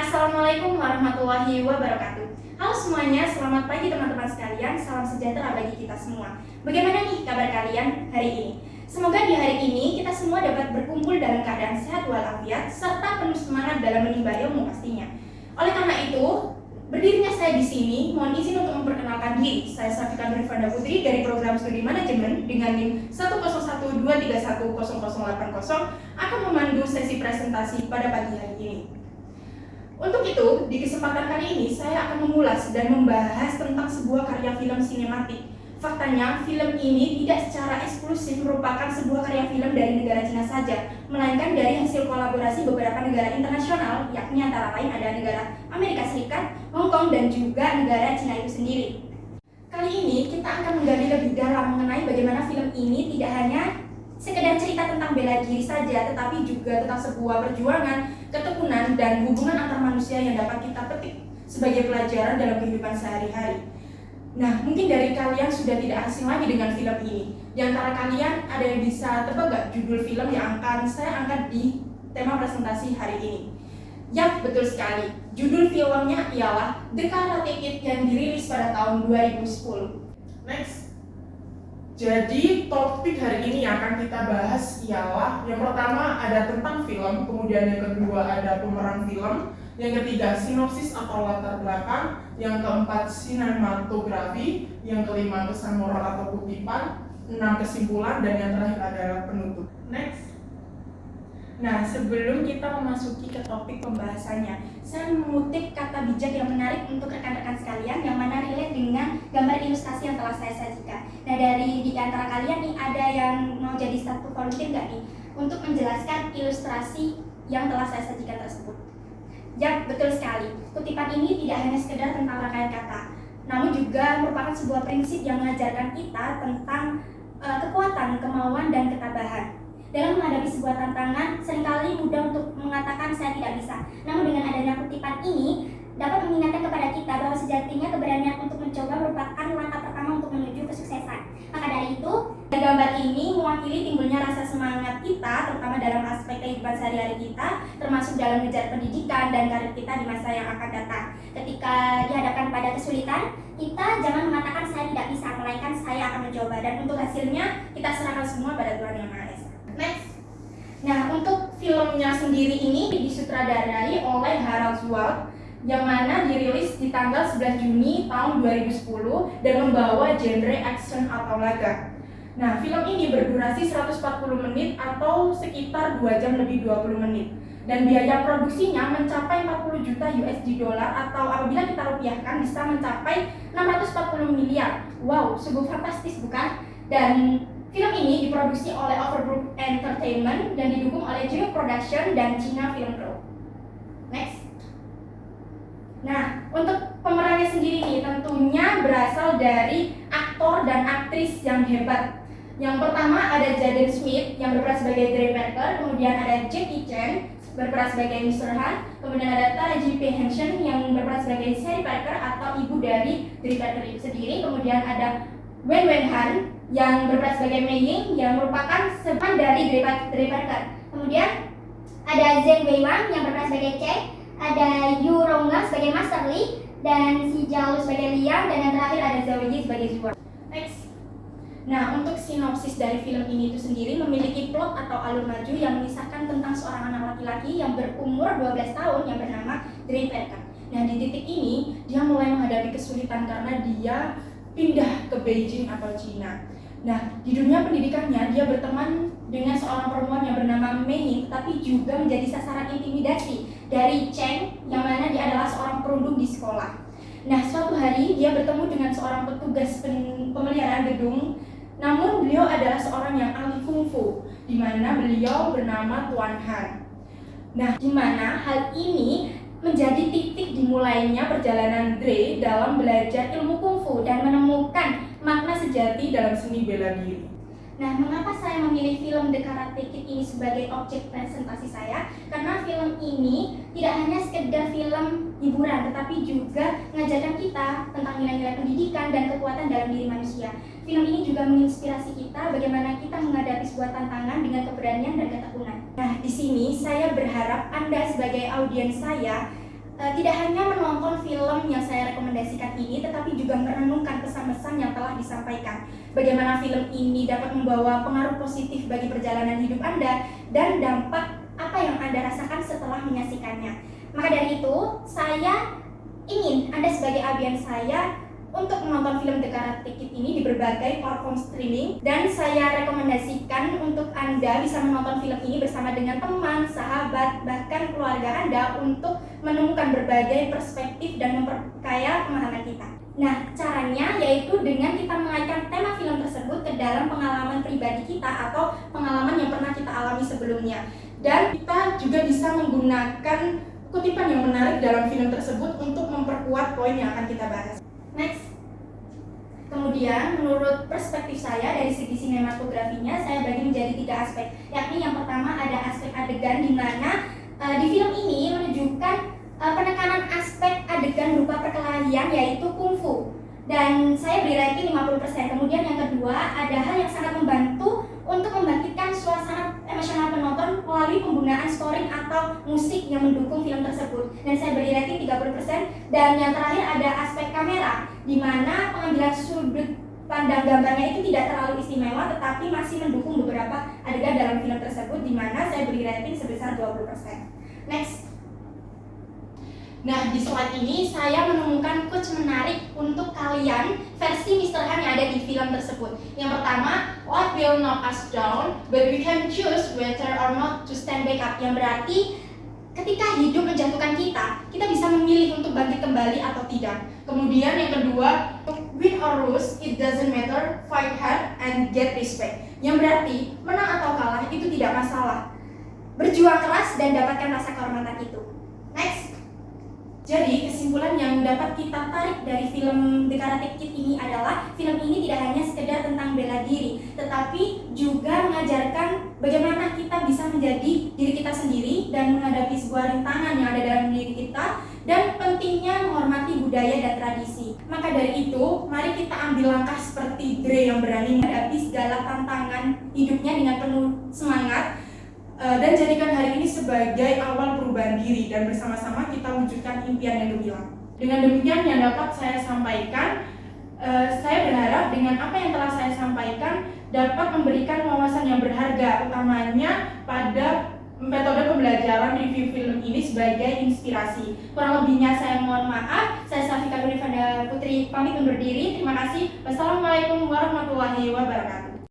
Assalamualaikum warahmatullahi wabarakatuh. Halo semuanya, selamat pagi teman-teman sekalian. Salam sejahtera bagi kita semua. Bagaimana nih kabar kalian hari ini? Semoga di hari ini kita semua dapat berkumpul dalam keadaan sehat walafiat serta penuh semangat dalam menimba ilmu pastinya. Oleh karena itu, berdirinya saya di sini, mohon izin untuk memperkenalkan diri. Saya Safika Nurifanda Putri dari program studi manajemen dengan NIM 10123310080 akan memandu sesi presentasi pada pagi hari ini. Untuk itu, di kesempatan kali ini saya akan mengulas dan membahas tentang sebuah karya film sinematik. Faktanya, film ini tidak secara eksklusif merupakan sebuah karya film dari negara Cina saja, melainkan dari hasil kolaborasi beberapa negara internasional, yakni antara lain ada negara Amerika Serikat, Hong Kong, dan juga negara Cina itu sendiri. Kali ini kita akan menggali lebih dalam mengenai bagaimana film ini tidak hanya sekedar cerita tentang bela diri saja, tetapi juga tentang sebuah perjuangan, ketekunan, dan hubungan antar manusia yang dapat kita petik sebagai pelajaran dalam kehidupan sehari-hari. Nah, mungkin dari kalian sudah tidak asing lagi dengan film ini. Di antara kalian ada yang bisa tebak gak judul film yang akan saya angkat di tema presentasi hari ini? Yap, betul sekali. Judul filmnya ialah The Karate Kid yang dirilis pada tahun 2010. Next. Jadi topik hari ini yang akan kita bahas ialah yang pertama ada tentang film, kemudian yang kedua ada pemeran film, yang ketiga sinopsis atau latar belakang, yang keempat sinematografi, yang kelima pesan moral atau kutipan, 6 kesimpulan, dan yang terakhir adalah penutup. Next. Nah, sebelum kita memasuki ke topik pembahasannya, saya mengutip kata bijak yang menarik untuk rekan-rekan sekalian yang mana relate dengan gambar ilustrasi yang telah saya sajikan. Nah, dari di antara kalian nih, ada yang mau jadi satu volunteer nggak nih untuk menjelaskan ilustrasi yang telah saya sajikan tersebut? Ya, betul sekali. Kutipan ini tidak hanya sekedar tentang rangkaian kata, namun juga merupakan sebuah prinsip yang mengajarkan kita tentang kekuatan, kemauan, dan ketabahan. Dalam menghadapi sebuah tantangan, seringkali mudah untuk mengatakan saya tidak bisa. Namun dengan adanya kutipan ini, dapat mengingatkan kepada kita bahwa sejatinya keberanian untuk mencoba merupakan langkah pertama untuk menuju kesuksesan. Maka dari itu, gambar ini mewakili timbulnya rasa semangat kita, terutama dalam aspek kehidupan sehari-hari kita, termasuk dalam mengejar pendidikan dan karir kita di masa yang akan datang. Ketika dihadapkan pada kesulitan, kita jangan mengatakan saya tidak bisa, melainkan saya akan mencoba. Dan untuk hasilnya, kita serahkan semua pada Tuhan Yang Maha Esa. Next. Nah, untuk filmnya sendiri ini disutradarai oleh Harald Zwart yang mana dirilis di tanggal 11 Juni tahun 2010 dan membawa genre action atau laga. Nah, film ini berdurasi 140 menit atau sekitar 2 jam lebih 20 menit. Dan biaya produksinya mencapai 40 juta USD dolar atau apabila kita rupiahkan bisa mencapai 640 miliar. Wow, sungguh fantastis bukan? Dan film ini diproduksi oleh Overbrook Entertainment dan didukung oleh Geo Production dan China Film Group. Next. Nah, untuk pemerannya sendiri nih tentunya berasal dari aktor dan aktris yang hebat. Yang pertama ada Jaden Smith yang berperan sebagai Dre Parker, kemudian ada Jackie Chan berperan sebagai Mr. Han, kemudian ada Taraji P. Henson yang berperan sebagai Sherry Parker atau ibu dari Dre Parker itu sendiri, kemudian ada Wen Wen Han yang berperan sebagai Mei Ying yang merupakan sepan dari Dre Parker. Kemudian ada Zheng Weiwang yang berperan sebagai Cheng, ada Yu Ronglang sebagai Master Li, dan si Zhao Lu sebagai Liang, dan yang terakhir ada Zhao Yi sebagai Zuan. Next. Nah, untuk sinopsis dari film ini itu sendiri memiliki plot atau alur maju yang mengisahkan tentang seorang anak laki-laki yang berumur 12 tahun yang bernama Dre Parker. Nah, di titik ini dia mulai menghadapi kesulitan karena dia pindah ke Beijing atau Cina. Nah, di dunia pendidikannya dia berteman dengan seorang perempuan yang bernama Mei Ying, tapi juga menjadi sasaran intimidasi dari Cheng yang mana dia adalah seorang perundung di sekolah. Nah, suatu hari dia bertemu dengan seorang petugas pemeliharaan gedung, namun beliau adalah seorang yang ahli kungfu, di mana beliau bernama Tuan Han. Nah, di mana hal ini menjadi titik dimulainya perjalanan Dre dalam belajar ilmu kungfu dan menemukan makna sejati dalam seni bela diri. Nah, mengapa saya memilih film The Karate Kid ini sebagai objek presentasi saya? Karena film ini tidak hanya sekedar film hiburan, tetapi juga mengajarkan kita tentang nilai-nilai pendidikan dan kekuatan dalam diri manusia. Film ini juga menginspirasi kita bagaimana kita menghadapi sebuah tantangan dengan keberanian dan ketekunan. Nah, di sini saya berharap Anda sebagai audiens saya tidak hanya menonton film yang saya rekomendasikan ini, tetapi juga merenungkan pesan-pesan yang telah disampaikan. Bagaimana film ini dapat membawa pengaruh positif bagi perjalanan hidup Anda dan dampak apa yang Anda rasakan setelah menyaksikannya. Maka dari itu, saya ingin Anda sebagai audiens saya untuk menonton film The Karate Kid ini di berbagai platform streaming, dan saya rekomendasikan untuk Anda bisa menonton film ini bersama dengan teman, sahabat, bahkan keluarga Anda untuk menemukan berbagai perspektif dan memperkaya pemahaman kita. Nah, caranya yaitu dengan kita mengaitkan tema film tersebut ke dalam pengalaman pribadi kita atau pengalaman yang pernah kita alami sebelumnya. Dan kita juga bisa menggunakan kutipan yang menarik dalam film tersebut untuk memperkuat poin yang akan kita bahas. Next. Kemudian, menurut perspektif saya dari segi sinematografinya, saya bagi menjadi 3 aspek. Yakni yang pertama ada aspek adegan, di mana di film ini menunjukkan penekanan aspek adegan berupa perkelahian, yaitu kungfu. Dan saya beri rating 50%. Kemudian yang kedua, ada hal yang sangat membantu untuk membangkitkan suasana emosional penonton melalui penggunaan scoring atau musik yang mendukung film tersebut. Dan saya beri rating 30%. Dan yang terakhir ada aspek kamera, di mana pengambilan sudut pandang gambarnya itu tidak terlalu istimewa, tetapi masih mendukung beberapa adegan dalam film tersebut, di mana saya beri rating sebesar 20%. Next. Nah, di slide ini saya menemukan quotes menarik untuk kalian versi Mr. Han yang ada di film tersebut. Yang pertama, "Life will knock us down, but we can choose whether or not to stand back up." Yang berarti ketika hidup menjatuhkan kita, kita bisa memilih untuk bangkit kembali atau tidak. Kemudian yang kedua, "Win or lose, it doesn't matter, fight hard and get respect." Yang berarti menang atau kalah itu tidak masalah. Berjuang keras dan dapatkan rasa kehormatan itu. Next. Jadi, kesimpulan yang dapat kita tarik dari film The Karate Kid ini adalah film ini tidak hanya sekedar tentang bela diri, tetapi juga mengajarkan bagaimana kita bisa menjadi diri kita sendiri dan menghadapi sebuah rintangan yang ada dalam diri kita, dan pentingnya menghormati budaya dan tradisi. Maka dari itu, mari kita ambil langkah seperti Dre yang berani menghadapi segala tantangan hidupnya dengan penuh semangat, dan jadikan hari ini sebagai awal perubahan diri, dan bersama-sama kita wujudkan impian yang gemilang. Dengan demikian yang dapat saya sampaikan, saya berharap dengan apa yang telah saya sampaikan dapat memberikan wawasan yang berharga, utamanya pada metode pembelajaran review film ini sebagai inspirasi. Kurang lebihnya saya mohon maaf. Saya Safika Nurifanda Putri pamit undur diri. Terima kasih. Wassalamualaikum warahmatullahi wabarakatuh.